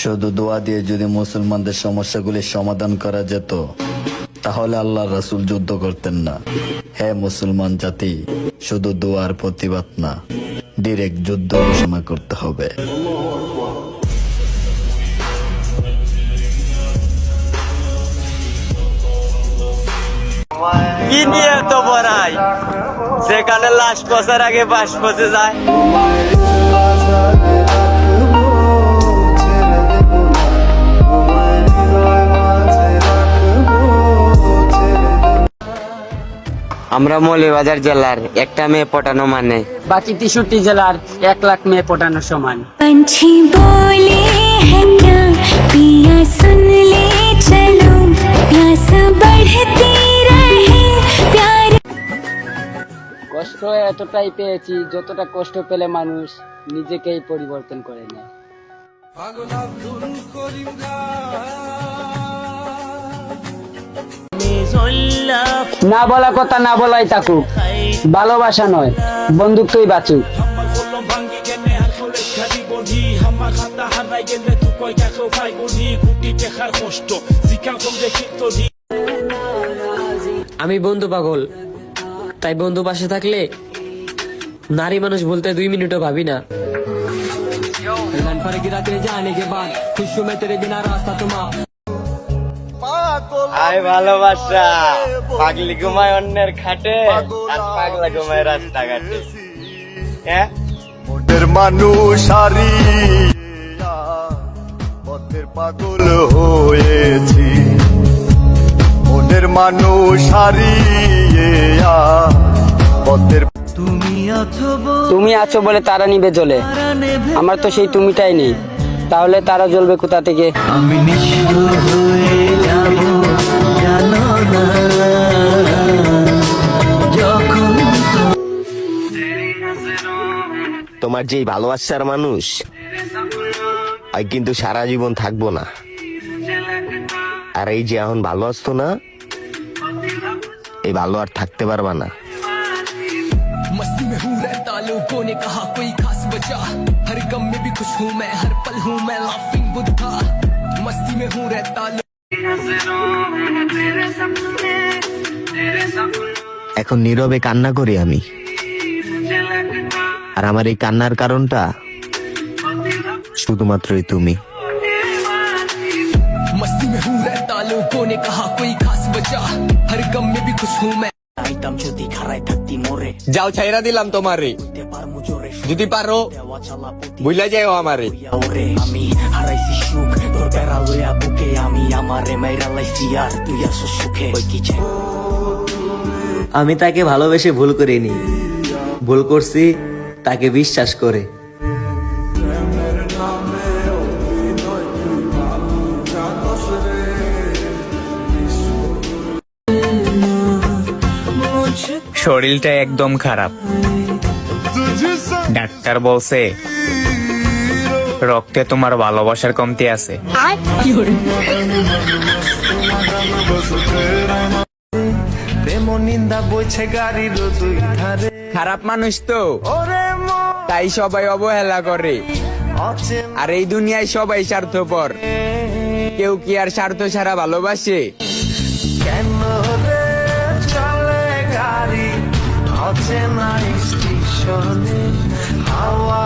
শুধু দোয়া দিয়ে যদি মুসলমানদের সমস্যাগুলির সমাধান করা যেত তাহলে আল্লাহ রাসূল যুদ্ধ করতেন না। হে মুসলমান জাতি, শুধু দোয়ার প্রতিবাদ না, ডিরেক্ট যুদ্ধ ঘোষণা করতে হবে। কি নিয়ে তো বড়াই, যেখানে লাশ পচার আগে বাস পচে যায়। আমরা মৌলভীবাজার জেলার একটা মেয়ে পটানো মানে বাকি 63 জেলার 1 লাখ মেয়ে পটানো সমান। पंछी बोले हैं क्या पिया सुन ले चलो प्यास बढ़ती रहे प्यार। কষ্ট এতটাই পেয়েছি যতটা কষ্ট পেলে মানুষ নিজেকেই পরিবর্তন করে নেয়। না বলা কথা না বলাই থাকুক, ভালোবাসা নয় বন্ধুত্বই বাঁচুক। আমি বন্ধু পাগল, তাই বন্ধু পাশে থাকলে নারী মানুষ বলতে 2 মিনিটও ভাবি না। আই ভালোবাসা, পাগলি ঘুমায় অন্যের খাটে আর পাগলা ঘুমায় রাস্তাঘাটে। হ্যাঁ, মনের মানুষ হারিয়া পথের পাগল হয়েছি, মনের মানুষ হারিয়া পথের। তুমি আছো বলে তারা নিবে জ্বলে, আমার তো সেই তুমিটাই নেই, তাহলে তারা জ্বলবে কোথা থেকে? আমি নিঃস্ব হয়ে যাব জানো না যখন। তোমার যেই ভালোবাসার মানুষ আই কিন্তু সারা জীবন থাকবো না। আর এই যে এখন ভালো আসতো না, এই ভালো আর থাকতে পারবা না। मस्ती में हूँ रहता, लोगों ने कहा कोई खास बचा, हर गम में भी खुश हूँ मैं, हर पल हूँ मैं लाफिंग बुद्धा। मस्ती में हूँ रहता। এখন নীরবে কান্না করি আমি, আর আমার এই কান্নার কারণটা শুধুমাত্রই তুমি। मस्ती में हूँ रहता, लोगों ने कहा कोई खास बचा, हर गम में भी खुश हूँ मैं। যাও ছাইরা দিলাম তোমারে, যদি পারো বুঝলা যাও আমারে। আমি হারাইছি সুখ তোর বেড়া লইয়া বুকে, আমি আমারে মাইরা লাইছি আর তুই আসো সুখে। ওই কি চাই? আমি তাকে ভালোবেসে ভুল করিনি, ভুল করছি তাকে বিশ্বাস করে। শরীরটা একদম খারাপ, ডাক্তার বলছে রক্তে তোমার ভালোবাসার কমতি আছে। খারাপ মানুষ তো, তাই সবাই অবহেলা করে। আর এই দুনিয়ায় সবাই স্বার্থপর, কেউ কি আর স্বার্থ ছাড়া ভালোবাসে? কেন রে চলে গাড়ি অচেনা স্টেশনে, হাওয়া